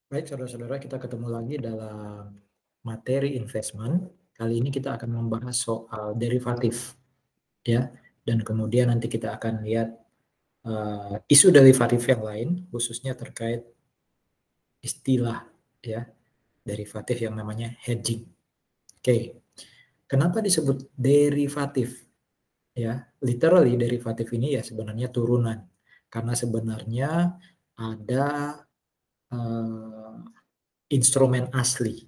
Baik, saudara-saudara, kita ketemu lagi dalam materi investment. Kali ini kita akan membahas soal derivatif, ya. Dan kemudian nanti kita akan lihat isu derivatif yang lain, khususnya terkait istilah, ya, derivatif yang namanya hedging. Oke, kenapa disebut derivatif? Ya, literally derivatif ini ya sebenarnya turunan, karena sebenarnya ada instrumen asli,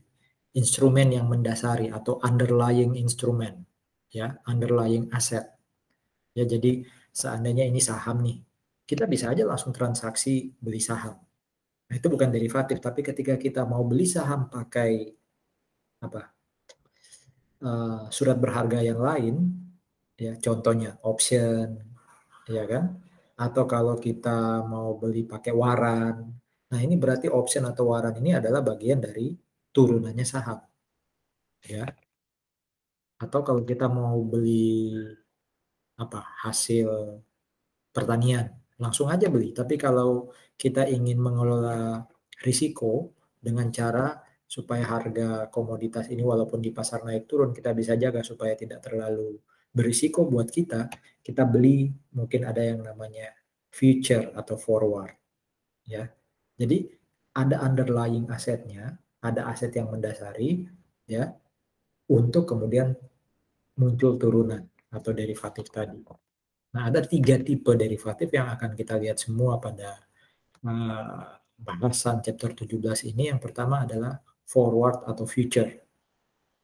instrumen yang mendasari atau underlying instrumen, ya, underlying aset. Ya, jadi seandainya ini saham nih, kita bisa aja langsung transaksi beli saham. Nah, itu bukan derivatif, tapi ketika kita mau beli saham pakai apa? Surat berharga yang lain, ya, contohnya option, ya kan? Atau kalau kita mau beli pakai waran. Nah, ini berarti option atau waran ini adalah bagian dari turunannya saham, ya. Atau kalau kita mau beli hasil pertanian, langsung aja beli. Tapi kalau kita ingin mengelola risiko dengan cara supaya harga komoditas ini walaupun di pasar naik turun kita bisa jaga supaya tidak terlalu berisiko buat kita beli mungkin ada yang namanya future atau forward, ya. Jadi ada underlying asetnya, ada aset yang mendasari, ya, untuk kemudian muncul turunan atau derivatif tadi. Nah, ada 3 tipe derivatif yang akan kita lihat semua pada bahasan chapter 17 ini. Yang pertama adalah forward atau future.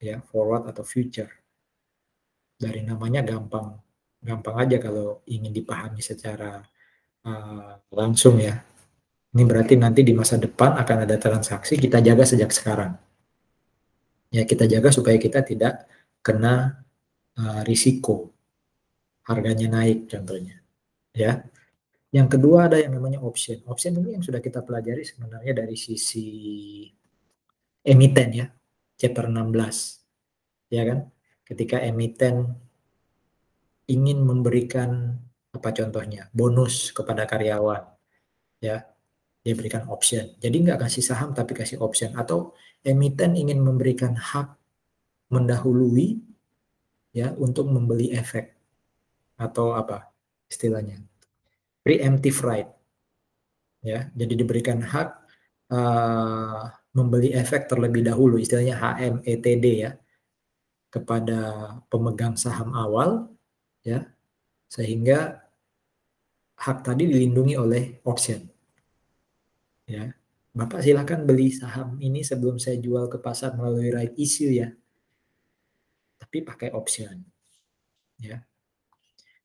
Ya, forward atau future. Dari namanya gampang. Gampang aja kalau ingin dipahami secara langsung, ya. Ini berarti nanti di masa depan akan ada transaksi, kita jaga sejak sekarang. Ya, kita jaga supaya kita tidak kena risiko harganya naik contohnya, ya. Yang kedua ada yang namanya option. Option ini yang sudah kita pelajari sebenarnya dari sisi emiten, ya, chapter 16, ya kan? Ketika emiten ingin memberikan apa contohnya bonus kepada karyawan, ya, dia berikan option. Jadi nggak kasih saham tapi kasih option. Atau emiten ingin memberikan hak mendahului, ya, untuk membeli efek atau apa istilahnya preemptive right, ya. Jadi diberikan hak membeli efek terlebih dahulu, istilahnya HMETD, ya, kepada pemegang saham awal, ya, sehingga hak tadi dilindungi oleh option, ya. Bapak silakan beli saham ini sebelum saya jual ke pasar melalui right issue, ya, tapi pakai option, ya.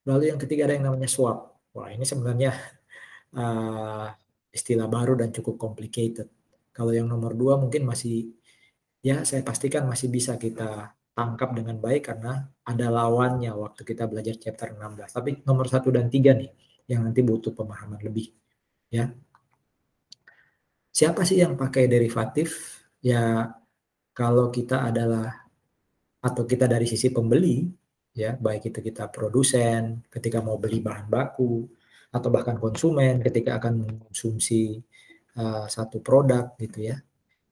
Lalu yang ketiga ada yang namanya swap. Wah, ini sebenarnya uh, istilah baru dan cukup complicated. Kalau yang nomor 2 mungkin masih, ya, saya pastikan masih bisa kita tangkap dengan baik karena ada lawannya waktu kita belajar chapter 16. Tapi nomor 1 dan 3 nih yang nanti butuh pemahaman lebih, ya. Siapa sih yang pakai derivatif? Ya, kalau kita adalah atau kita dari sisi pembeli, ya, baik itu kita produsen ketika mau beli bahan baku atau bahkan konsumen ketika akan mengkonsumsi satu produk gitu, ya.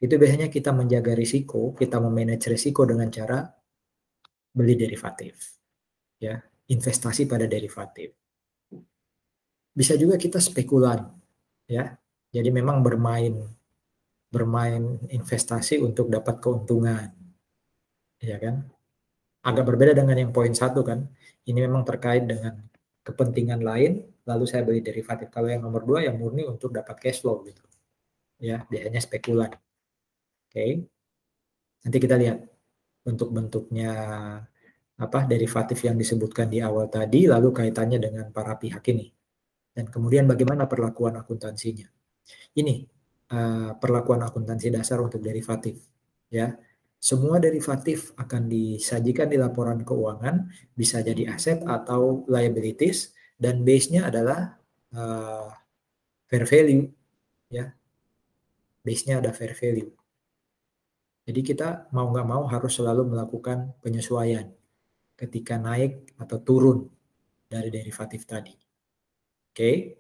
Itu biasanya kita menjaga risiko, kita memanage risiko dengan cara beli derivatif, ya, investasi pada derivatif. Bisa juga kita spekulan, ya. Jadi memang bermain investasi untuk dapat keuntungan, ya kan. Agak berbeda dengan yang poin 1 kan. Ini memang terkait dengan kepentingan lain, lalu saya beli derivatif. Kalau yang nomor 2 yang murni untuk dapat cash flow gitu. Ya, biasanya spekulan. Oke. Nanti kita lihat bentuk-bentuknya derivatif yang disebutkan di awal tadi, lalu kaitannya dengan para pihak ini. Dan kemudian bagaimana perlakuan akuntansinya. Ini perlakuan akuntansi dasar untuk derivatif, ya. Semua derivatif akan disajikan di laporan keuangan, bisa jadi aset atau liabilities, dan base-nya adalah fair value, ya. Base-nya ada fair value. Jadi kita mau nggak mau harus selalu melakukan penyesuaian ketika naik atau turun dari derivatif tadi. Oke.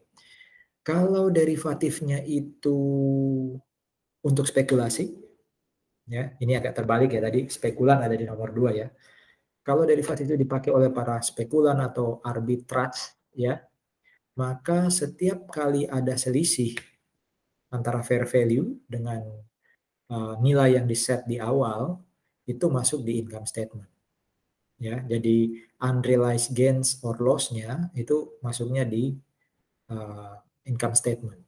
Kalau derivatifnya itu Untuk spekulasi, ya ini agak terbalik ya, tadi spekulan ada di nomor 2 ya. Kalau derivatif itu dipakai oleh para spekulan atau arbitrage ya, maka setiap kali ada selisih antara fair value dengan nilai yang di-set di awal, itu masuk di income statement. Ya, jadi unrealized gains or loss-nya itu masuknya di income statement.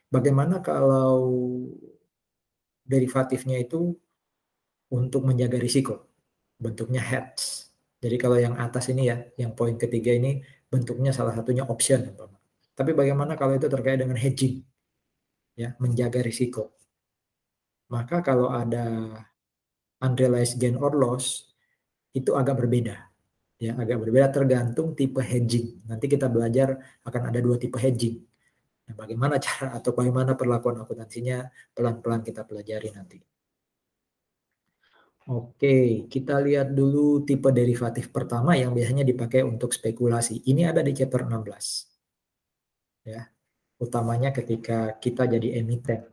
Bagaimana kalau derivatifnya itu untuk menjaga risiko? Bentuknya hedge. Jadi kalau yang atas ini ya, yang poin ketiga ini bentuknya salah satunya option. Tapi bagaimana kalau itu terkait dengan hedging? Ya, menjaga risiko. Maka kalau ada unrealized gain or loss, itu agak berbeda. Ya, agak berbeda tergantung tipe hedging. Nanti kita belajar akan ada 2 tipe hedging. Nah, bagaimana cara atau bagaimana perlakuan akuntansinya pelan-pelan kita pelajari nanti. Oke, kita lihat dulu tipe derivatif pertama yang biasanya dipakai untuk spekulasi. Ini ada di chapter 16. Ya, utamanya ketika kita jadi emiten.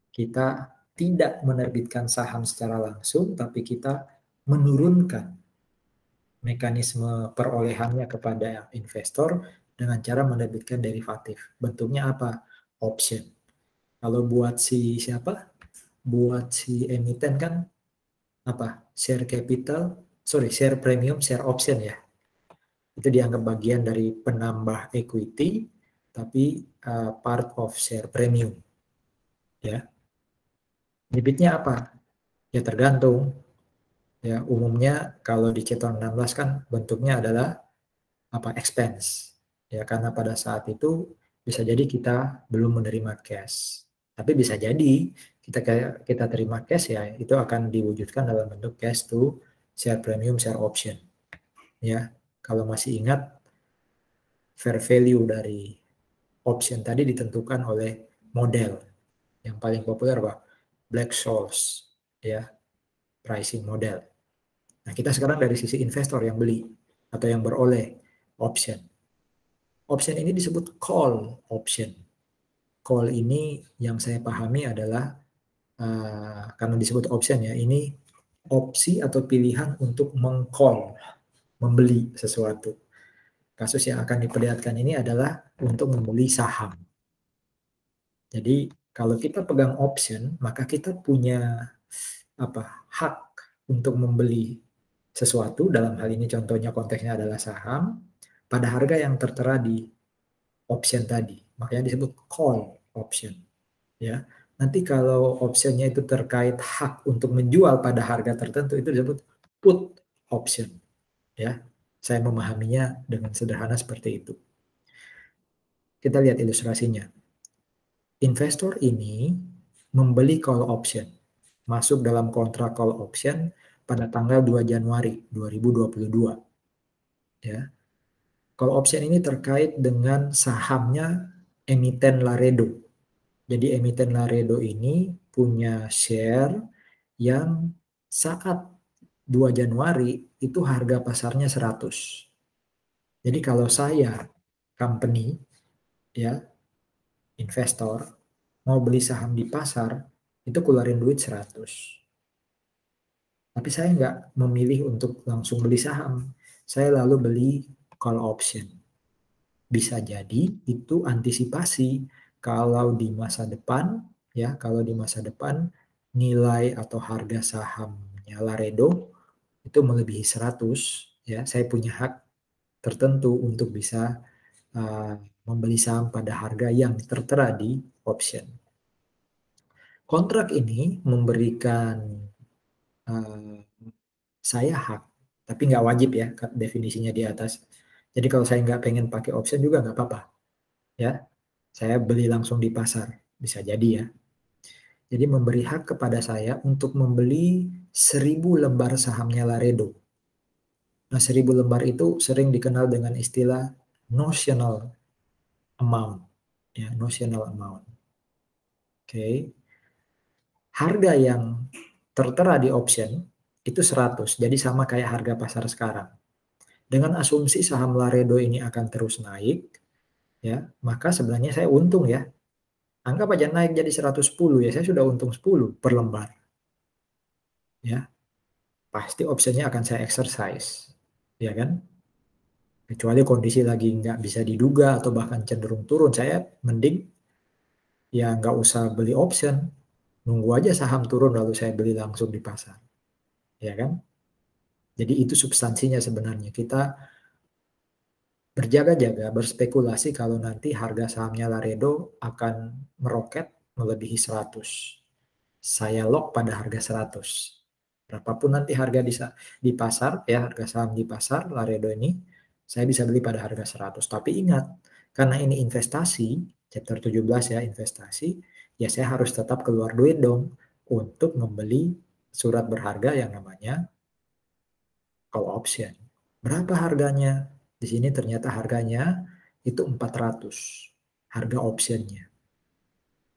Kita tidak menerbitkan saham secara langsung, tapi kita menurunkan mekanisme perolehannya kepada investor dengan cara menerbitkan derivatif. Bentuknya apa? Option. Kalau buat si siapa? Buat si emiten kan apa? Share capital, share premium, share option ya. Itu dianggap bagian dari penambah equity, tapi part of share premium. Ya. Debitnya apa? Ya tergantung. Ya, umumnya kalau di chapter 16 kan bentuknya adalah apa expense. Ya, karena pada saat itu bisa jadi kita belum menerima cash. Tapi bisa jadi kita terima cash ya, itu akan diwujudkan dalam bentuk cash to share premium, share option. Ya, kalau masih ingat fair value dari option tadi ditentukan oleh model. Yang paling populer apa? Black-Scholes ya, pricing model. Nah, kita sekarang dari sisi investor yang beli atau yang beroleh option. Option ini disebut call option. Call ini yang saya pahami adalah karena disebut option ya, ini opsi atau pilihan untuk meng-call, membeli sesuatu. Kasus yang akan diperlihatkan ini adalah untuk membeli saham. Jadi kalau kita pegang option, maka kita punya hak untuk membeli sesuatu, dalam hal ini contohnya konteksnya adalah saham, pada harga yang tertera di option tadi. Makanya disebut call option. Ya. Nanti kalau optionnya itu terkait hak untuk menjual pada harga tertentu, itu disebut put option. Ya. Saya memahaminya dengan sederhana seperti itu. Kita lihat ilustrasinya. Investor ini membeli call option, masuk dalam kontrak call option pada tanggal 2 Januari 2022. Ya. Call option ini terkait dengan sahamnya emiten Laredo. Jadi emiten Laredo ini punya share yang saat 2 Januari itu harga pasarnya 100. Jadi kalau saya company ya, investor mau beli saham di pasar, itu keluarin duit 100. Tapi saya nggak memilih untuk langsung beli saham. Saya lalu beli call option. Bisa jadi itu antisipasi kalau di masa depan, ya kalau di masa depan nilai atau harga sahamnya Laredo itu melebihi 100, ya saya punya hak tertentu untuk bisa membeli saham pada harga yang tertera di option. Kontrak ini memberikan saya hak, tapi nggak wajib ya definisinya di atas. Jadi kalau saya nggak pengen pakai option juga nggak apa-apa, ya. Saya beli langsung di pasar, bisa jadi ya. Jadi memberi hak kepada saya untuk membeli 1000 lembar sahamnya Laredo. Nah 1000 lembar itu sering dikenal dengan istilah notional amount, ya notional amount. Oke. Harga yang tertera di option itu 100, jadi sama kayak harga pasar sekarang. Dengan asumsi saham Laredo ini akan terus naik, ya, maka sebenarnya saya untung ya. Anggap aja naik jadi 110 ya, saya sudah untung 10 per lembar. Ya, pasti optionnya akan saya exercise. Ya kan? Kecuali kondisi lagi nggak bisa diduga atau bahkan cenderung turun, saya mending ya nggak usah beli option. Nunggu aja saham turun lalu saya beli langsung di pasar. Ya kan? Jadi itu substansinya sebenarnya. Kita berjaga-jaga, berspekulasi kalau nanti harga sahamnya Laredo akan meroket melebihi 100. Saya lock pada harga 100. Berapapun nanti harga di pasar, ya harga saham di pasar Laredo ini, saya bisa beli pada harga 100. Tapi ingat, karena ini investasi, chapter 17 ya investasi, ya saya harus tetap keluar duit dong untuk membeli surat berharga yang namanya call option. Berapa harganya? Di sini ternyata harganya itu 400, harga optionnya.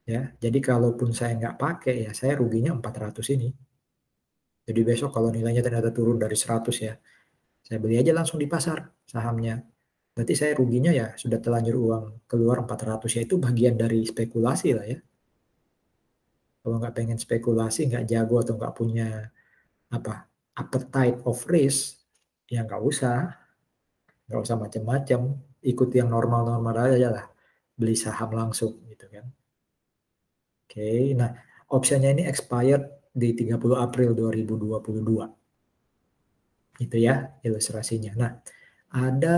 Ya, jadi kalaupun saya nggak pakai ya saya ruginya 400 ini. Jadi besok kalau nilainya ternyata turun dari 100 ya, saya beli aja langsung di pasar sahamnya. Berarti saya ruginya ya sudah terlanjur uang keluar 400 ya, itu bagian dari spekulasi lah ya. Kalau nggak pengen spekulasi, nggak jago atau nggak punya apa appetite of risk, ya nggak usah macam-macam, ikut yang normal-normal aja lah, beli saham langsung gitu kan. Oke, nah opsinya ini expired di 30 April 2022. Itu ya ilustrasinya. Nah, ada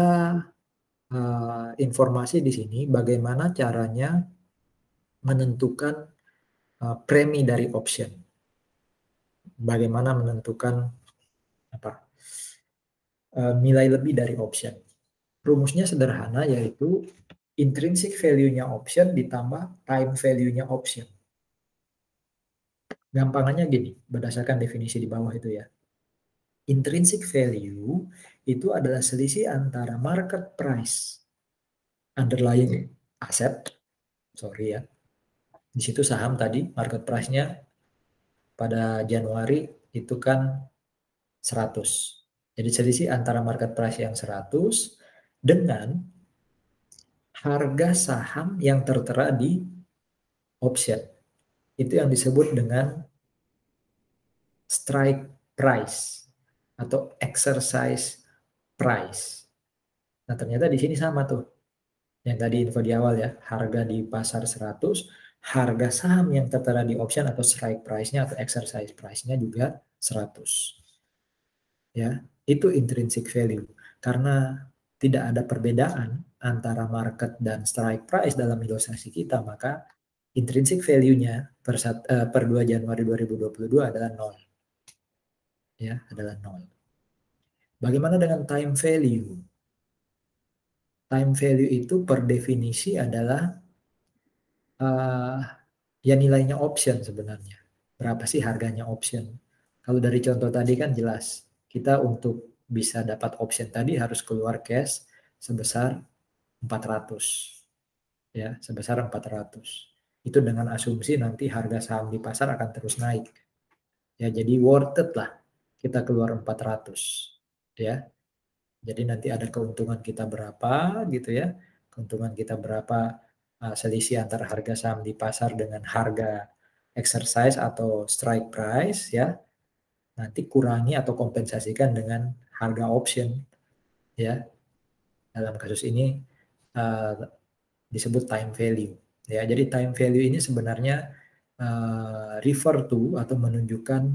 informasi di sini bagaimana caranya menentukan premi dari option. Bagaimana menentukan apa nilai lebih dari option. Rumusnya sederhana yaitu intrinsic value-nya option ditambah time value-nya option. Gampangannya gini, berdasarkan definisi di bawah itu ya. Intrinsic value itu adalah selisih antara market price underlying asset, sorry ya. Di situ saham tadi market price-nya pada Januari itu kan 100. Jadi selisih antara market price yang 100 dengan harga saham yang tertera di option. Itu yang disebut dengan strike price atau exercise price. Nah, ternyata di sini sama tuh. Yang tadi info di awal ya, harga di pasar 100, harga saham yang tertera di option atau strike price-nya atau exercise price-nya juga 100. Ya, itu intrinsic value. Karena tidak ada perbedaan antara market dan strike price dalam ilustrasi kita, maka intrinsic value-nya per 2 Januari 2022 adalah 0. Ya, adalah 0. Bagaimana dengan time value? Time value itu per definisi adalah ya nilainya option sebenarnya. Berapa sih harganya option? Kalau dari contoh tadi kan jelas, kita untuk bisa dapat option tadi harus keluar cash sebesar 400. Ya, sebesar 400. Itu dengan asumsi nanti harga saham di pasar akan terus naik. Ya, jadi worth it lah kita keluar 400. Ya. Jadi nanti ada keuntungan kita berapa gitu ya. Keuntungan kita berapa selisih antara harga saham di pasar dengan harga exercise atau strike price ya. Nanti kurangi atau kompensasikan dengan harga option ya. Dalam kasus ini disebut time value ya. Jadi time value ini sebenarnya refer to atau menunjukkan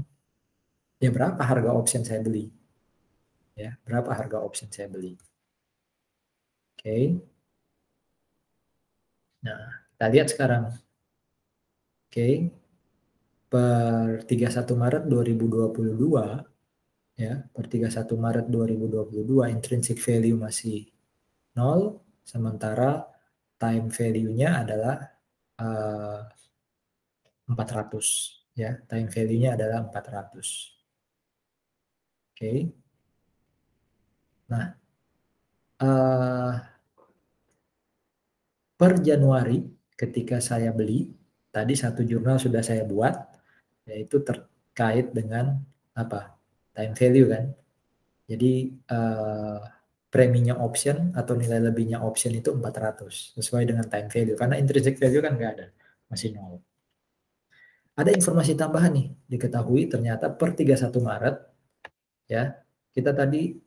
ya berapa harga option saya beli. Ya, berapa harga option saya beli. Oke. Nah, kita lihat sekarang. Oke. Per 31 Maret 2022 ya, per 31 Maret 2022 intrinsic value masih 0, sementara time value-nya adalah 400 ya. Time value-nya adalah 400. Oke. Nah, per Januari ketika saya beli, tadi satu jurnal sudah saya buat, yaitu terkait dengan apa? Time value kan. Jadi preminya option atau nilai lebihnya option itu 400 sesuai dengan time value karena intrinsic value kan nggak ada. masih 0. Ada informasi tambahan nih, diketahui ternyata per 31 Maret ya, kita tadi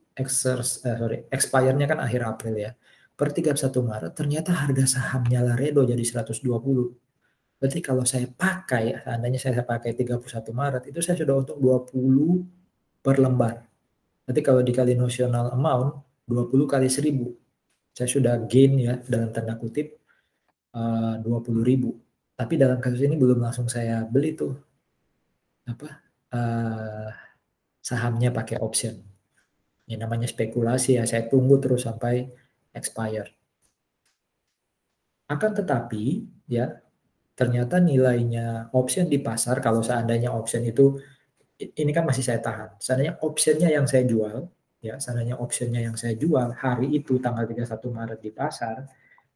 expire-nya kan akhir April ya. Per 31 Maret ternyata harga sahamnya Laredo jadi 120. Berarti kalau saya pakai, seandainya saya pakai 31 Maret, itu saya sudah untung 20 per lembar. Nanti kalau dikali notional amount, 20 kali 1000. Saya sudah gain ya, dalam tanda kutip, 20.000. Tapi dalam kasus ini belum langsung saya beli tuh sahamnya pakai option. Ini namanya spekulasi ya, saya tunggu terus sampai expire. Akan tetapi ya, ternyata nilainya option di pasar, kalau seandainya option itu, ini kan masih saya tahan. Seandainya optionnya yang saya jual, ya, seandainya optionnya yang saya jual hari itu tanggal 31 Maret di pasar,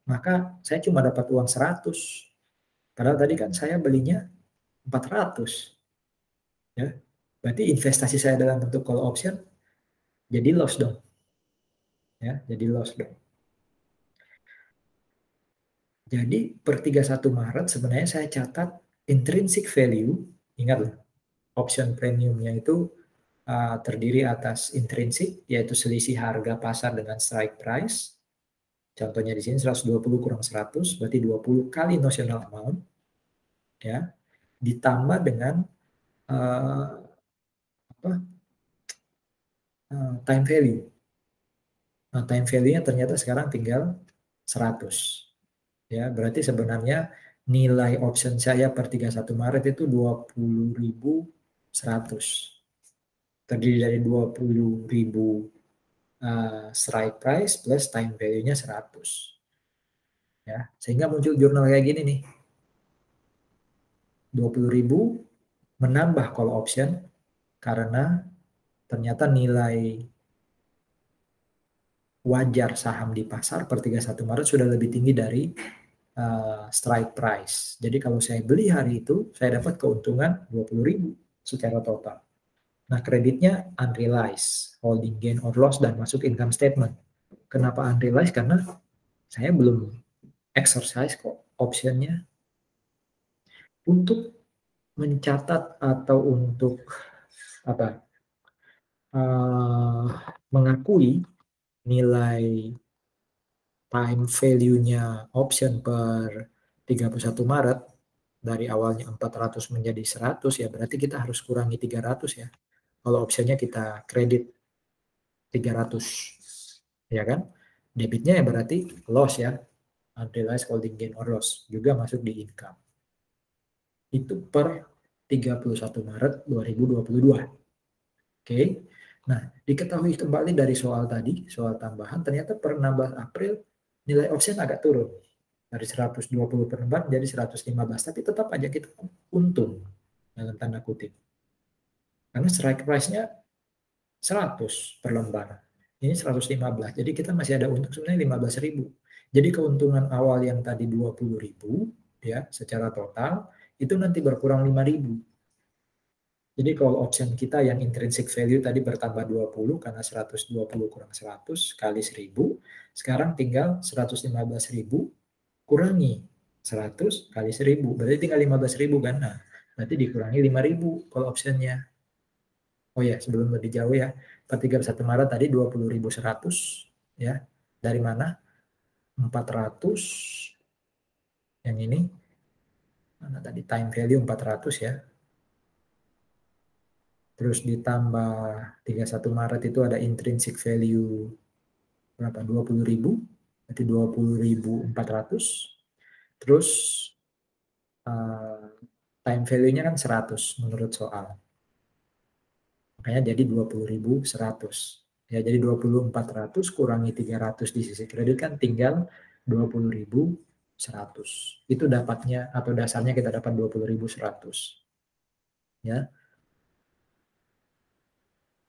maka saya cuma dapat uang 100. Padahal tadi kan saya belinya 400. Ya. Berarti investasi saya dalam bentuk call option jadi loss dong. Ya, jadi loss dong. Jadi per 31 Maret sebenarnya saya catat intrinsic value, ingat loh, option premiumnya itu terdiri atas intrinsik, yaitu selisih harga pasar dengan strike price. Contohnya di sini 120 kurang 100, berarti 20 kali notional amount. Ya, ditambah dengan time value. Nah, time value-nya ternyata sekarang tinggal 100. Ya, berarti sebenarnya nilai option saya per 31 Maret itu 20.100. Terdiri dari 20.000 strike price plus time value-nya 100. Ya, sehingga muncul jurnal kayak gini nih. 20.000 menambah call option karena ternyata nilai wajar saham di pasar per 31 Maret sudah lebih tinggi dari strike price. Jadi kalau saya beli hari itu, saya dapat keuntungan 20.000 secara total. Nah, kreditnya unrealized, holding gain or loss, dan masuk income statement. Kenapa unrealized? Karena saya belum exercise kok optionnya. Untuk mencatat atau untuk mengakui nilai time value-nya option per 31 Maret dari awalnya 400 menjadi 100, ya berarti kita harus kurangi 300 ya. Kalau optionnya kita kredit 300, ya kan? Debitnya ya berarti loss ya, unrealized holding gain or loss, juga masuk di income. Itu per 31 Maret 2022. Oke. Nah, diketahui kembali dari soal tadi, soal tambahan, ternyata per 16 April nilai option agak turun. Dari 120 per lembar menjadi 115, tapi tetap aja kita untung dalam tanda kutip. Karena strike price-nya 100 per lembar. Ini 115. Jadi kita masih ada untung sebenarnya 15.000. Jadi keuntungan awal yang tadi 20.000 ya secara total itu nanti berkurang 5.000. Jadi kalau option kita yang intrinsic value tadi bertambah 20 karena 120 kurang 100 kali 1000, sekarang tinggal 115.000 kurangi 100 kali 1000, berarti tinggal 15.000 kan. Nah, berarti dikurangi 5.000 kalau optionnya. Oh ya, sebelum lebih jauh ya, per 31 Maret tadi 20.100 ya. Dari mana? 400 yang ini. Mana tadi time value 400 ya. Terus ditambah 31 Maret itu ada intrinsic value berapa? 20.000. Berarti 20.400. Terus time value-nya kan 100 menurut soal. Makanya jadi 20.100. Ya, jadi 20.400 kurangi 300 di sisi kredit kan tinggal 20.100. Itu dapatnya atau dasarnya kita dapat 20.100. Ya.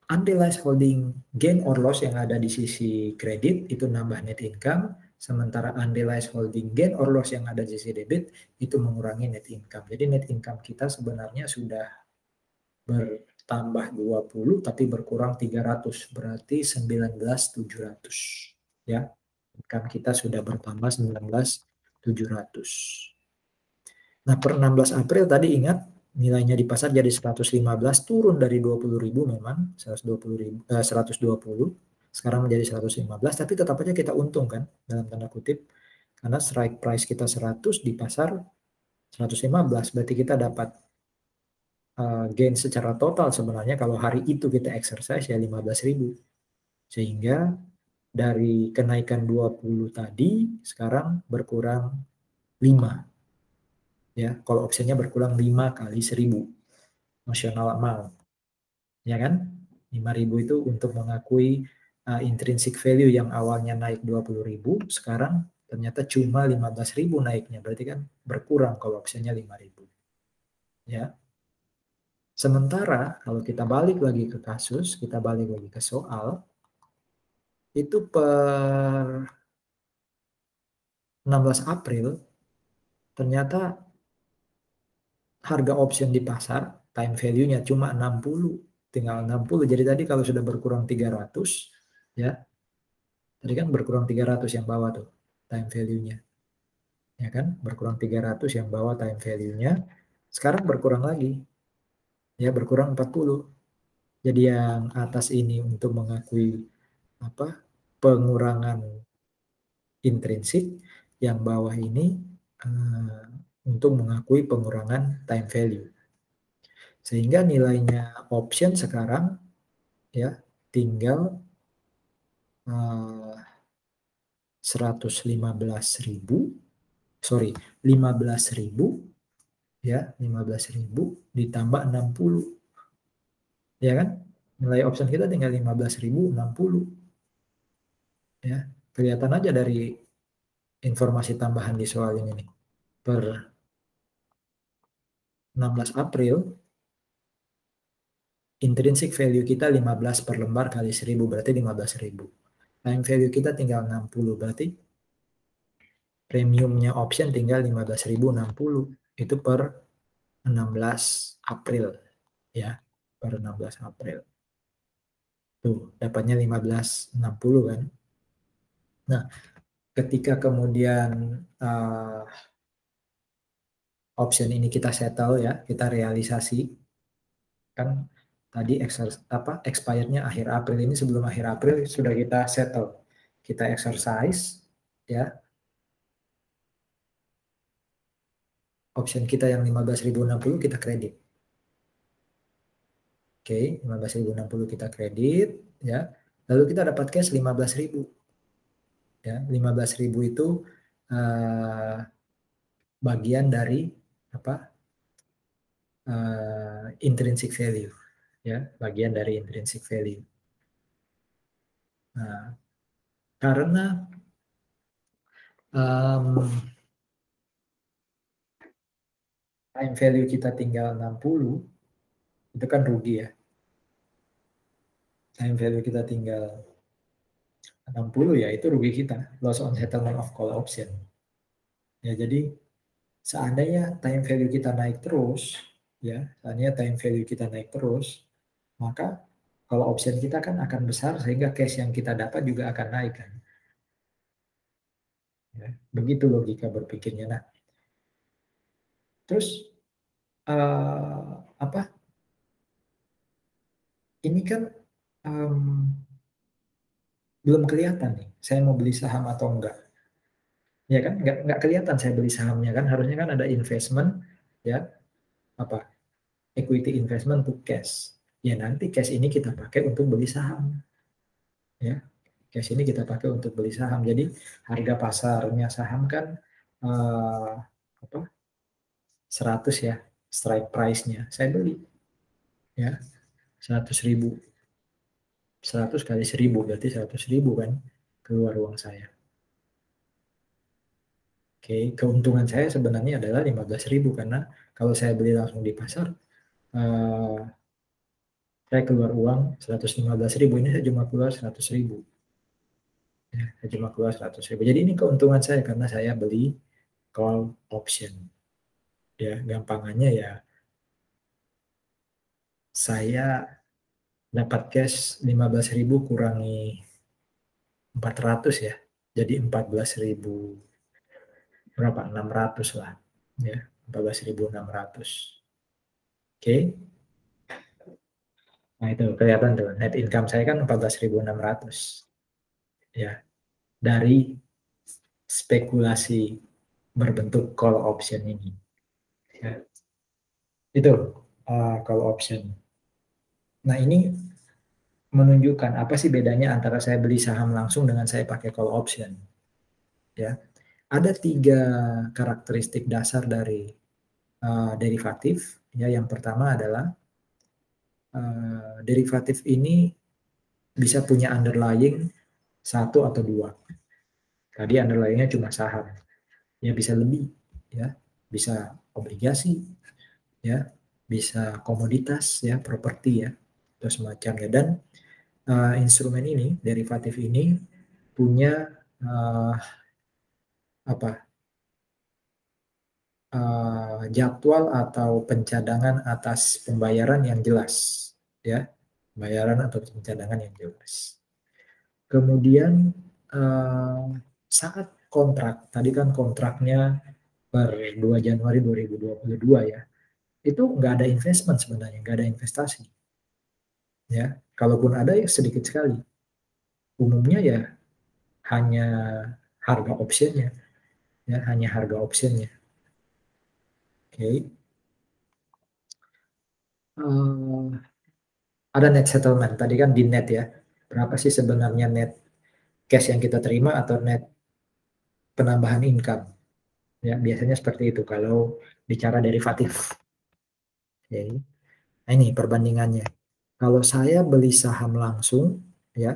Unrealized holding gain or loss yang ada di sisi kredit itu nambah net income, sementara unrealized holding gain or loss yang ada di sisi debit itu mengurangi net income. Jadi net income kita sebenarnya sudah bertambah 20 tapi berkurang 300, berarti 19.700 ya. Income kita sudah bertambah 19.700. Nah, per 16 April tadi ingat nilainya di pasar jadi 115, turun dari 20.000 memang, 120, sekarang menjadi 115, tapi tetap aja kita untung kan, dalam tanda kutip, karena strike price kita 100, di pasar 115, berarti kita dapat gain secara total sebenarnya kalau hari itu kita exercise ya 15.000. Sehingga dari kenaikan 20 tadi sekarang berkurang 5. Ya, kalau opsinya berkurang 5 kali 1000 notional amount. Ya kan? 5.000 itu untuk mengakui intrinsic value yang awalnya naik 20.000, sekarang ternyata cuma 15.000 naiknya. Berarti kan berkurang kalau opsinya 5.000. Ya. Sementara kalau kita balik lagi ke kasus, kita balik lagi ke soal, itu per 16 April ternyata harga option di pasar time value-nya cuma 60, tinggal 60. Jadi tadi kalau sudah berkurang 300 ya. Tadi kan berkurang 300 yang bawah tuh time value-nya. Ya kan? Berkurang 300 yang bawah time value-nya. Sekarang berkurang lagi. Ya, berkurang 40. Jadi yang atas ini untuk mengakui pengurangan intrinsik, yang bawah ini untuk mengakui pengurangan time value. Sehingga nilainya option sekarang ya tinggal 15.000 ya, 15.000 ditambah 60. Ya kan? Nilai option kita tinggal 15.060. Ya, kelihatan aja dari informasi tambahan di soal ini nih. Per 16 April intrinsic value kita 15 per lembar kali 1000 berarti 15.000. Time value kita tinggal 60 berarti premiumnya option tinggal 15.060. Itu per 16 April ya, per 16 April. Tuh, dapatnya 15.60 kan. Nah, ketika kemudian option ini kita settle ya, kita realisasi kan tadi expirednya akhir April, ini sebelum akhir April sudah kita settle. Kita exercise ya. Option kita yang 15.060 kita kredit. Oke, 15.060 kita kredit ya. Lalu kita dapat cash 15.000. Ya, 15.000 itu bagian dari intrinsic value ya, bagian dari intrinsic value. Nah, karena time value kita tinggal 60, itu kan rugi ya. Time value kita tinggal 60 ya, itu rugi kita, loss on settlement of call option. Ya, jadi seandainya time value kita naik terus, ya, seandainya time value kita naik terus, maka kalau option kita kan akan besar sehingga cash yang kita dapat juga akan naik kan. Ya, begitu logika berpikirnya. Nah, terus ini kan belum kelihatan nih, saya mau beli saham atau enggak. Ya kan, nggak kelihatan saya beli sahamnya kan, harusnya kan ada investment, ya, equity investment to cash. Ya nanti cash ini kita pakai untuk beli saham. Ya, cash ini kita pakai untuk beli saham. Jadi harga pasarnya saham kan 100 ya, strike price-nya. Saya beli ya 100.000. 100 kali 1000 berarti 100.000 kan keluar uang saya. Oke, keuntungan saya sebenarnya adalah 15.000 karena kalau saya beli langsung di pasar, saya keluar uang 115.000, ini saya cuma keluar 100.000. Ya, saya cuma keluar 100.000. Jadi ini keuntungan saya karena saya beli call option. Ya, gampangannya ya saya dapat cash 15.000 kurangi 400 ya. Jadi 14.000 berapa? 600 lah. Ya. 14.600. Oke. Nah, itu kelihatan tuh, net income saya kan 14.600. Ya, dari spekulasi berbentuk call option ini. Ya. Itu call option. Nah, ini menunjukkan apa sih bedanya antara saya beli saham langsung dengan saya pakai call option. Ya, ada 3 karakteristik dasar dari derivatif. Ya, yang pertama adalah derivatif ini bisa punya underlying 1 atau 2. Tadi underlyingnya cuma saham, ya bisa lebih, ya bisa obligasi, ya bisa komoditas, ya properti, ya atau semacamnya. Dan instrumen ini, derivatif ini punya jadwal atau pencadangan atas pembayaran yang jelas, ya pembayaran atau pencadangan yang jelas. Kemudian saat kontrak, tadi kan kontraknya per 2 Januari 2022 ya, itu nggak ada investment sebenarnya, nggak ada investasi. Ya, kalaupun ada ya sedikit sekali. Umumnya ya hanya harga optionnya, ya hanya harga optionnya. Oke. Ada net settlement, tadi kan di net ya. Berapa sih sebenarnya net cash yang kita terima atau net penambahan income? Ya, biasanya seperti itu kalau bicara derivatif. Oke. Nah, ini perbandingannya. Kalau saya beli saham langsung, ya,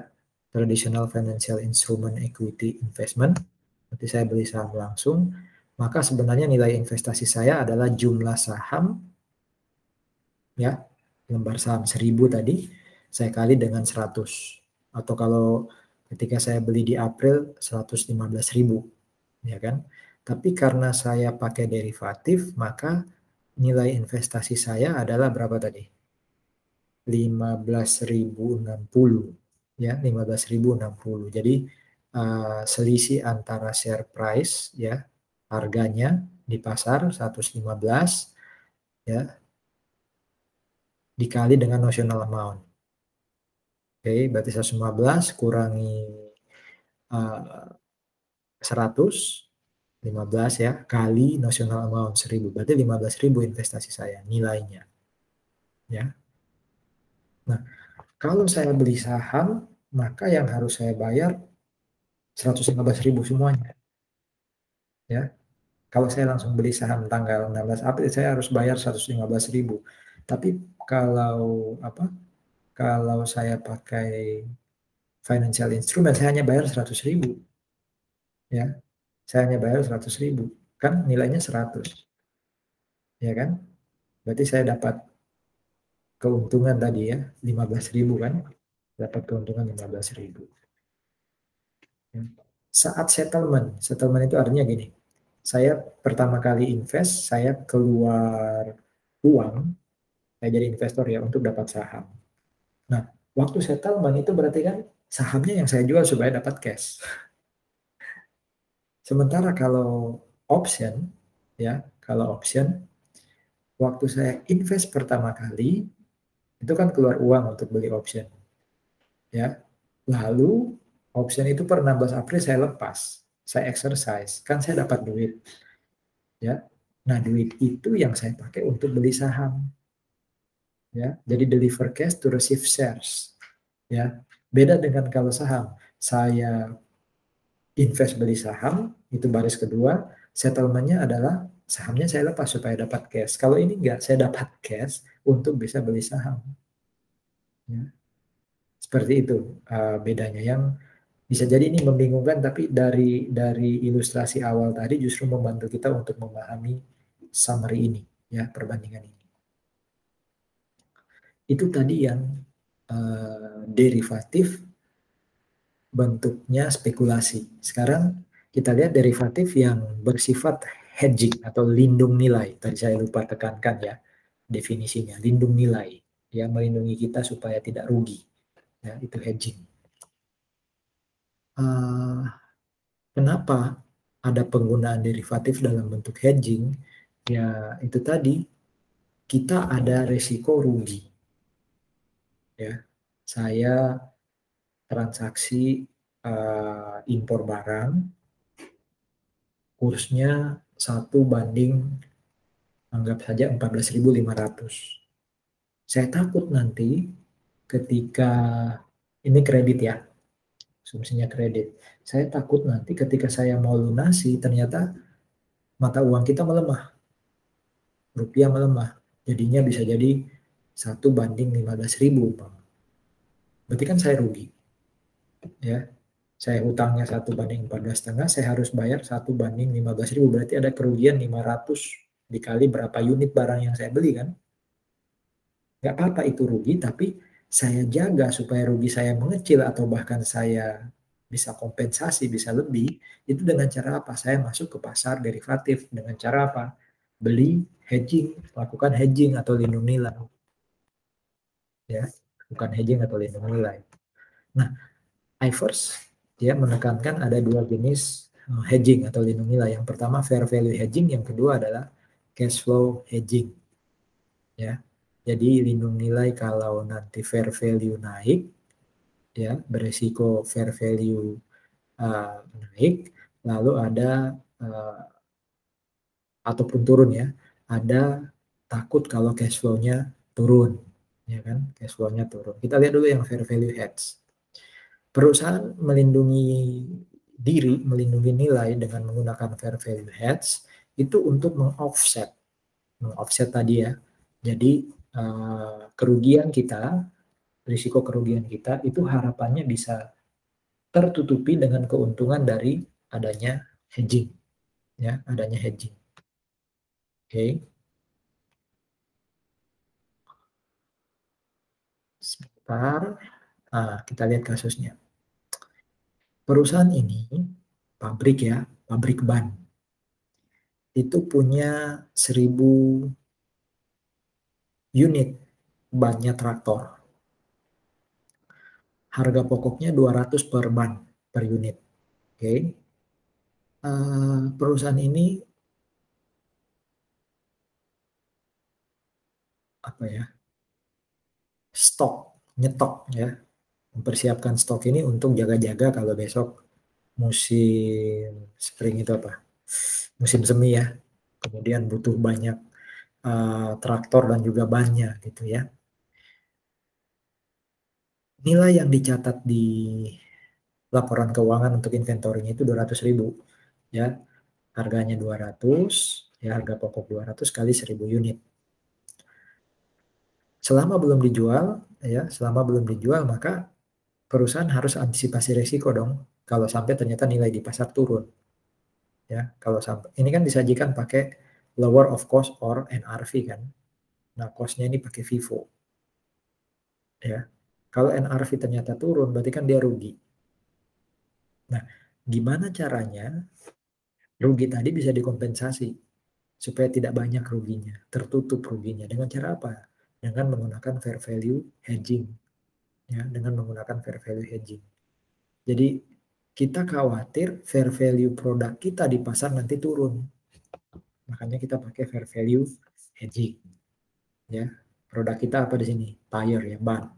traditional financial instrument equity investment, berarti saya beli saham langsung, maka sebenarnya nilai investasi saya adalah jumlah saham, ya, lembar saham 1000 tadi, saya kali dengan 100. Atau kalau ketika saya beli di April, 115.000, ya kan? Tapi karena saya pakai derivatif, maka nilai investasi saya adalah berapa tadi? 15.060, ya 15.060. Jadi selisih antara share price, ya harganya di pasar 115, ya dikali dengan notional amount. Oke, berarti 115 kurangi 115 ya kali notional amount 1000, berarti 15.000 investasi saya nilainya, ya. Nah, kalau saya beli saham, maka yang harus saya bayar 115.000 semuanya. Ya. Kalau saya langsung beli saham tanggal 16 April, saya harus bayar 115.000. Tapi kalau Kalau saya pakai financial instrument, saya hanya bayar 100.000. Ya. Saya hanya bayar 100.000. Kan nilainya 100. Ya kan? Berarti saya dapat keuntungan tadi ya, 15.000 kan? Dapat keuntungan 15.000. Saat settlement itu artinya gini, saya pertama kali invest, saya keluar uang, saya jadi investor ya untuk dapat saham. Nah, waktu settlement itu berarti kan sahamnya yang saya jual supaya dapat cash. Sementara kalau option, ya kalau option, waktu saya invest pertama kali, itu kan keluar uang untuk beli option. Ya, lalu option itu per 16 April saya lepas, saya exercise, kan saya dapat duit. Ya, nah duit itu yang saya pakai untuk beli saham. Ya, jadi deliver cash to receive shares. Ya, beda dengan kalau saham, saya invest beli saham, itu baris kedua, settlementnya adalah sahamnya saya lepas supaya dapat cash. Kalau ini enggak, saya dapat cash untuk bisa beli saham. Ya. Seperti itu bedanya. Yang bisa jadi ini membingungkan, tapi dari ilustrasi awal tadi justru membantu kita untuk memahami summary ini, ya perbandingan ini. Itu tadi yang derivatif bentuknya spekulasi. Sekarang kita lihat derivatif yang bersifat hedging atau lindung nilai. Tadi saya lupa tekankan ya definisinya, lindung nilai yang melindungi kita supaya tidak rugi. Ya, itu hedging. Kenapa ada penggunaan derivatif dalam bentuk hedging? Ya itu tadi, kita ada resiko rugi. Ya, saya transaksi impor barang, kursnya 1 banding anggap saja 14.500. Saya takut nanti ketika ini kredit ya, asumsinya kredit. Saya takut nanti ketika saya mau lunasi ternyata mata uang kita melemah, rupiah melemah. Jadinya bisa jadi 1 banding 15.000, Bang. Berarti kan saya rugi, ya. Saya hutangnya 1 banding 14,5, saya harus bayar 1 banding 15.000. Berarti ada kerugian 500 dikali berapa unit barang yang saya beli kan. Nggak apa-apa itu rugi, tapi saya jaga supaya rugi saya mengecil atau bahkan saya bisa kompensasi, bisa lebih, itu dengan cara apa? Saya masuk ke pasar derivatif dengan cara apa? Beli, hedging, lakukan hedging atau lindung nilai. Ya, bukan hedging atau lindung nilai. Nah, Ivers dia menekankan ada 2 jenis hedging atau lindung nilai. Yang pertama fair value hedging, yang kedua adalah cash flow hedging. Ya. Jadi lindung nilai kalau nanti fair value naik, ya beresiko fair value naik, lalu ada ataupun turun ya, ada takut kalau cash flow-nya turun, ya kan, cash flow-nya turun. Kita lihat dulu yang fair value hedge. Perusahaan melindungi diri, melindungi nilai dengan menggunakan fair value hedge itu untuk mengoffset tadi ya. Jadi kerugian kita, risiko kerugian kita itu harapannya bisa tertutupi dengan keuntungan dari adanya hedging, ya, adanya hedging. Oke. Sebentar. Kita lihat kasusnya. Perusahaan ini pabrik ya, pabrik ban. Itu punya 1.000 unit bannya traktor. Harga pokoknya 200 per ban per unit. Oke. Perusahaan ini apa ya? Nyetok ya. Mempersiapkan stok ini untuk jaga-jaga kalau besok musim spring itu apa? Musim semi ya. Kemudian butuh banyak traktor dan juga bannya gitu ya. Nilai yang dicatat di laporan keuangan untuk inventorinya itu 200.000 ya. Harganya 200, ya harga pokok 200 kali 1.000 unit. Selama belum dijual maka perusahaan harus antisipasi resiko dong kalau sampai ternyata nilai di pasar turun. Ya, kalau sampai ini kan disajikan pakai lower of cost or NRV kan. Nah, cost-nya ini pakai FIFO. Ya. Kalau NRV ternyata turun berarti kan dia rugi. Nah, gimana caranya rugi tadi bisa dikompensasi supaya tidak banyak ruginya, tertutup ruginya dengan cara apa? Dengan menggunakan fair value hedging. Ya, dengan menggunakan fair value hedging. Jadi kita khawatir fair value produk kita di pasar nanti turun. Makanya kita pakai fair value hedging. Ya, produk kita apa di sini? Tire ya, ban.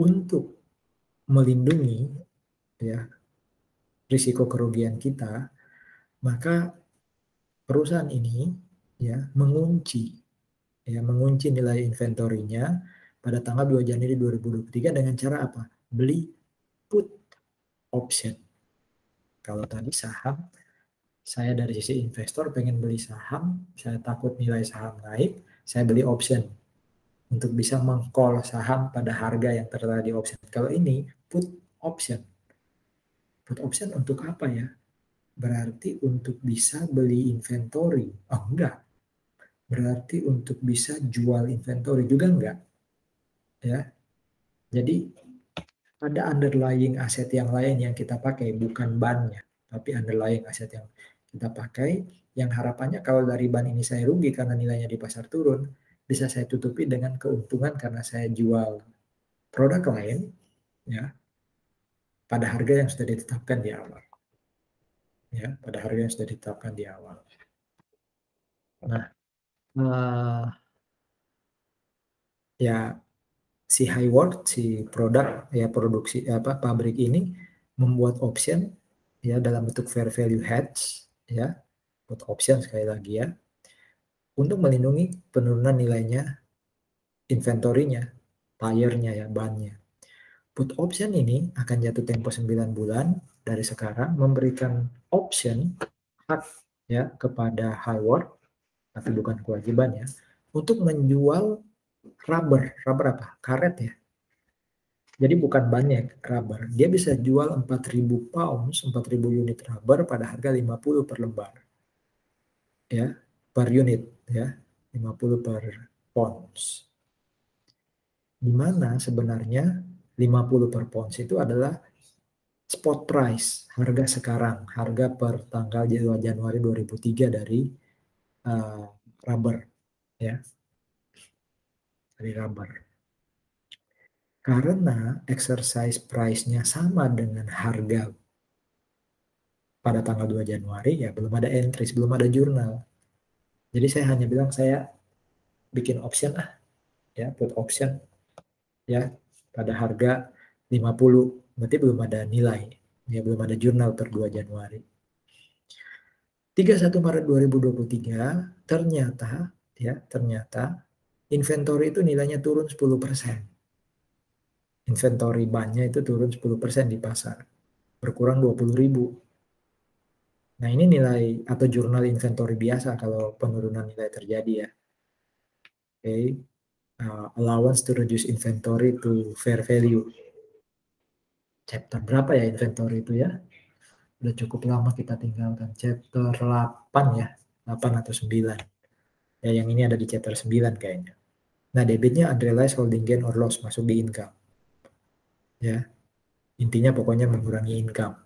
Untuk melindungi ya risiko kerugian kita, maka perusahaan ini ya mengunci nilai inventorinya pada tanggal 2 Januari 2023 dengan cara apa? Beli put option. Kalau tadi saham, saya dari sisi investor pengen beli saham, saya takut nilai saham naik, saya beli option untuk bisa meng-call saham pada harga yang tertera di option. Kalau ini put option. Put option untuk apa ya? Berarti untuk bisa beli inventory. Oh enggak. Berarti untuk bisa jual inventory juga enggak. Ya. Jadi ada underlying aset yang lain yang kita pakai, bukan bannya, tapi underlying aset yang kita pakai, yang harapannya kalau dari ban ini saya rugi karena nilainya di pasar turun, bisa saya tutupi dengan keuntungan karena saya jual produk lain, ya, pada harga yang sudah ditetapkan di awal. ya, pada harga yang sudah ditetapkan di awal. Nah, ya si Highward, si produk ya produksi pabrik ini membuat option ya dalam bentuk fair value hedge ya, put option sekali lagi ya, untuk melindungi penurunan nilainya inventorinya, tire-nya ya, bannya. Put option ini akan jatuh tempo 9 bulan dari sekarang, memberikan option hak ya kepada Highward, tapi bukan kewajiban ya, untuk menjual rubber apa? Karet ya. Jadi bukan banyak rubber. Dia bisa jual 4.000 pounds, 4.000 unit rubber pada harga 50 per lembar. Ya, per unit ya. 50 per pounds. Di mana sebenarnya 50 per pounds itu adalah spot price, harga sekarang, harga per tanggal 2 Januari 2003 dari rubber ya. Dari rubber. Karena exercise price-nya sama dengan harga pada tanggal 2 Januari, ya belum ada entries, belum ada jurnal. Jadi saya hanya bilang saya bikin option ya, put option ya pada harga 50, berarti belum ada nilai, ya belum ada jurnal per 2 Januari. 31 Maret 2023 ternyata inventory itu nilainya turun 10%. Inventory bannya itu turun 10% di pasar, berkurang 20.000. Nah ini nilai atau jurnal inventory biasa kalau penurunan nilai terjadi ya. Oke, allowance to reduce inventory to fair value. Chapter berapa ya inventory itu ya? Udah cukup lama kita tinggalkan. Chapter 8 ya, 8 atau 9. Ya yang ini ada di chapter 9 kayaknya. Nah debitnya unrealized holding gain or loss, masuk di income. Ya, intinya pokoknya mengurangi income.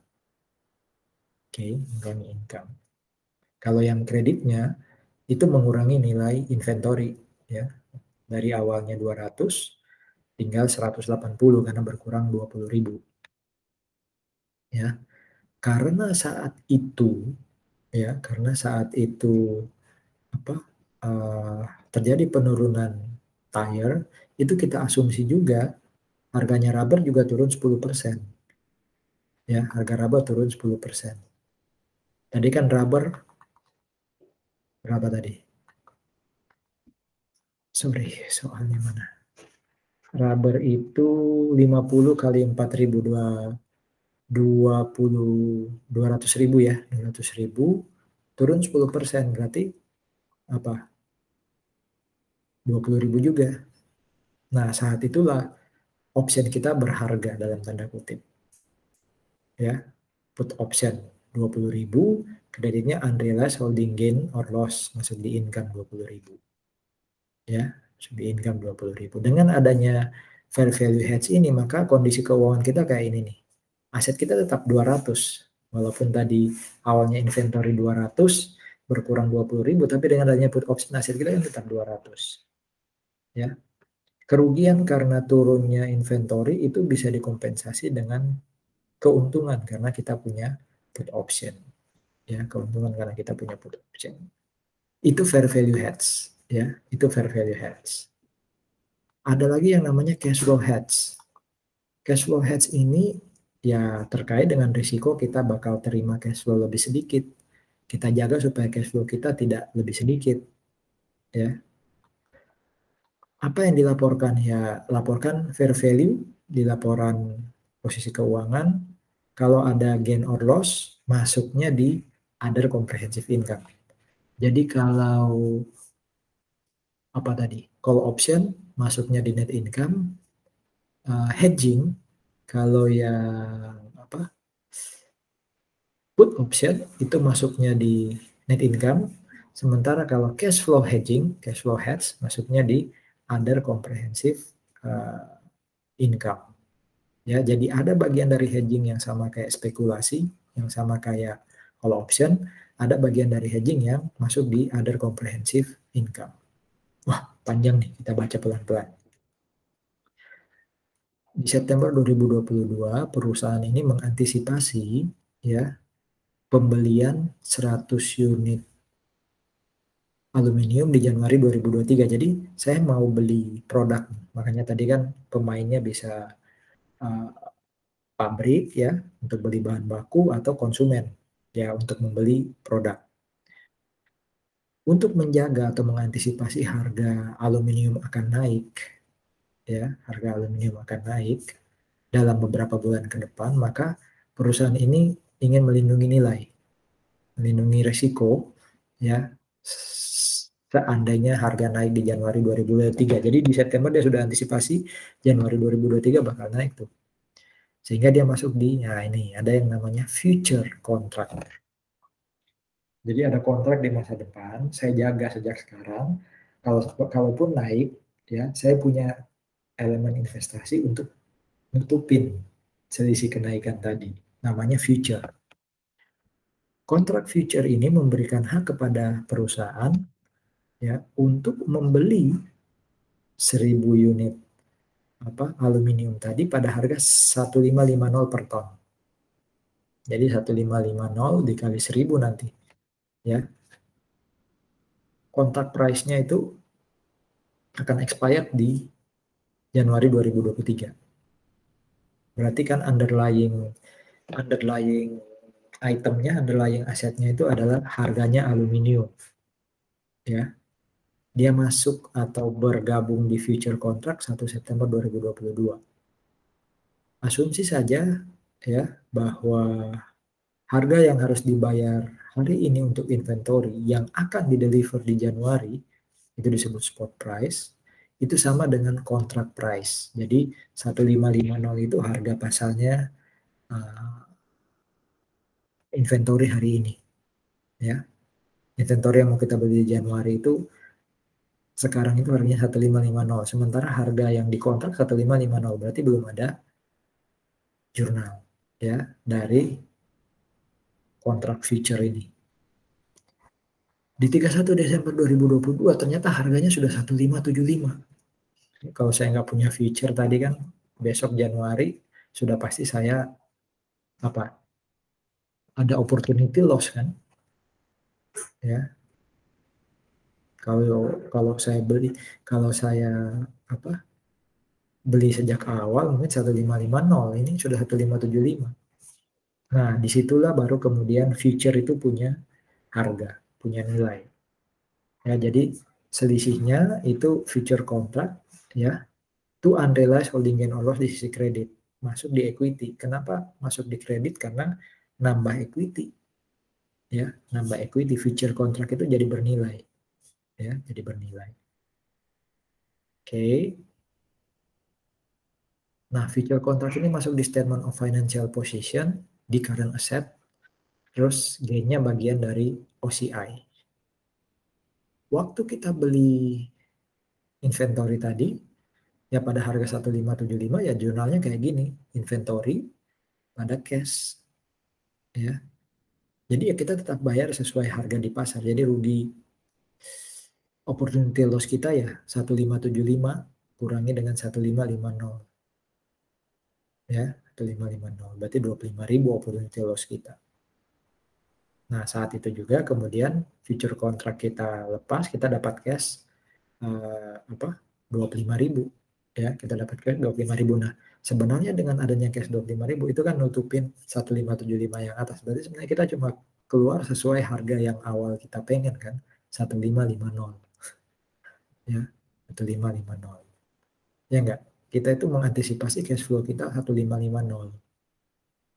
Oke, mengurangi income. Kalau yang kreditnya itu mengurangi nilai inventory ya. Dari awalnya 200 tinggal 180 karena berkurang 20.000. Ya. Karena saat itu apa terjadi penurunan tire, itu kita asumsi juga harganya rubber juga turun 10%. Ya, harga rubber turun 10%. Tadi kan rubber berapa tadi? Sorry, soalnya mana? Rubber itu 50 kali 4.000, 200.000 ya, 200.000 turun 10%, berarti apa? 20.000 juga. Nah, saat itulah option kita berharga dalam tanda kutip. Ya, put option 20.000, kreditnya unrealized holding gain or loss, masuk di income 20.000. Ya, masuk di income 20.000. Dengan adanya fair value hedge ini, maka kondisi keuangan kita kayak ini nih. Aset kita tetap 200, walaupun tadi awalnya inventory 200, berkurang 20.000, tapi dengan adanya put option aset kita kan tetap 200. Ya. Kerugian karena turunnya inventory itu bisa dikompensasi dengan keuntungan karena kita punya put option. Ya, keuntungan karena kita punya put option. Itu fair value hedge, ya. Itu fair value hedge. Ada lagi yang namanya cash flow hedge. Cash flow hedge ini ya terkait dengan risiko kita bakal terima cash flow lebih sedikit. Kita jaga supaya cash flow kita tidak lebih sedikit. Ya. Apa yang dilaporkan? Ya, laporkan fair value di laporan posisi keuangan. Kalau ada gain or loss, masuknya di other comprehensive income. Jadi kalau apa tadi? Call option masuknya di net income, hedging kalau yang apa? Put option itu masuknya di net income, sementara kalau cash flow hedging, cash flow hedge masuknya di other comprehensive income. Ya, jadi ada bagian dari hedging yang sama kayak spekulasi, yang sama kayak call option, ada bagian dari hedging yang masuk di other comprehensive income. Wah, panjang nih, kita baca pelan-pelan. Di September 2022, perusahaan ini mengantisipasi ya pembelian 100 unit aluminium di Januari 2023. Jadi saya mau beli produk, makanya tadi kan pemainnya bisa pabrik ya untuk beli bahan baku atau konsumen ya untuk membeli produk. Untuk menjaga atau mengantisipasi harga aluminium akan naik, ya harga aluminium akan naik dalam beberapa bulan ke depan, maka perusahaan ini ingin melindungi nilai, melindungi resiko, ya seandainya harga naik di Januari 2023. Jadi di September dia sudah antisipasi Januari 2023 bakal naik tuh. Sehingga dia masuk di, nah ini ada yang namanya future contract. Jadi ada kontrak di masa depan, saya jaga sejak sekarang. Kalaupun naik, ya saya punya elemen investasi untuk nutupin selisih kenaikan tadi. Namanya future. Kontrak future ini memberikan hak kepada perusahaan ya untuk membeli 1000 unit aluminium tadi pada harga 1550 per ton. Jadi 1550 dikali 1000 nanti. Ya. Kontrak price-nya itu akan expired di Januari 2023. Berarti kan underlying itemnya, underlying asetnya itu adalah harganya aluminium. Ya. Dia masuk atau bergabung di future contract 1 September 2022. Asumsi saja ya bahwa harga yang harus dibayar hari ini untuk inventory yang akan dideliver di Januari itu disebut spot price, itu sama dengan contract price. Jadi 1550 itu harga pasalnya inventory hari ini. Ya. Inventory yang mau kita beli di Januari itu sekarang itu harganya 1550. Sementara harga yang dikontrak 1550 berarti belum ada jurnal ya dari kontrak future ini. Di 31 Desember 2022 ternyata harganya sudah 1575. Kalau saya nggak punya future tadi kan besok Januari sudah pasti saya ada opportunity loss kan ya. Kalau saya beli sejak awal mungkin 1550, ini sudah 1575. Nah, disitulah baru kemudian future itu punya harga, punya nilai. Ya, jadi selisihnya itu future contract ya, to unrealized holding gain or loss di sisi kredit, masuk di equity. Kenapa masuk di kredit? Karena nambah equity. Ya, nambah equity, future contract itu jadi bernilai. Ya, jadi bernilai. Oke. Nah, future contract ini masuk di statement of financial position, di current asset, terus gain-nya bagian dari OCI. Waktu kita beli inventory tadi, ya pada harga 1575 ya jurnalnya kayak gini, inventory pada cash. Ya. Jadi ya kita tetap bayar sesuai harga di pasar. Jadi rugi opportunity loss kita ya 1575 kurangi dengan 1550. Ya, 1550. Berarti 25.000 opportunity loss kita. Nah, saat itu juga kemudian future contract kita lepas, kita dapat cash 25.000 ya, kita dapat cash 25.000. Nah, sebenarnya dengan adanya cash 25.000 itu kan nutupin 1575 yang atas. Berarti sebenarnya kita cuma keluar sesuai harga yang awal kita pengen kan, 1550. Ya, 1550. Ya enggak? Kita itu mengantisipasi cash flow kita 1550.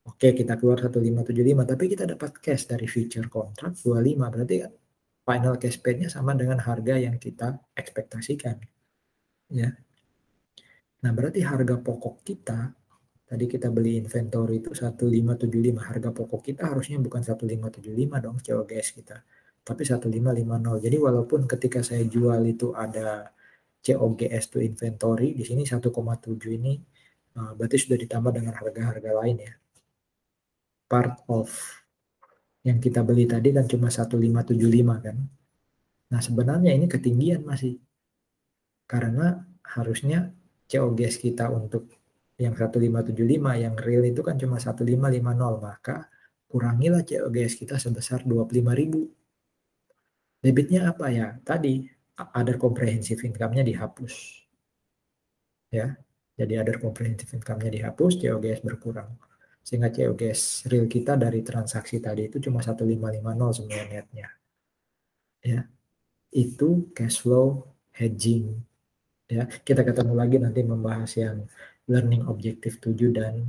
Oke, kita keluar 1575, tapi kita dapat cash dari future contract 25, berarti kan final cash paid-nya sama dengan harga yang kita ekspektasikan. Ya. Nah, berarti harga pokok kita, tadi kita beli inventory itu 1575, harga pokok kita harusnya bukan 1575 dong COGS kita, tapi 1550. Jadi walaupun ketika saya jual itu ada COGS to inventory, di sini 1,7 ini berarti sudah ditambah dengan harga-harga lain ya. Part of yang kita beli tadi kan cuma 1575 kan. Nah, sebenarnya ini ketinggian masih. Karena harusnya COGS kita untuk yang 1575 yang real itu kan cuma 1550, maka kurangilah COGS kita sebesar 25.000. Debitnya apa ya? Tadi other comprehensive income-nya dihapus. Ya. Jadi other comprehensive income-nya dihapus, COGS berkurang. Sehingga COGS real kita dari transaksi tadi itu cuma 1550 sebenarnya netnya. Ya. Itu cash flow hedging. Ya, kita ketemu lagi nanti membahas yang learning objective 7 dan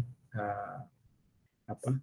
8.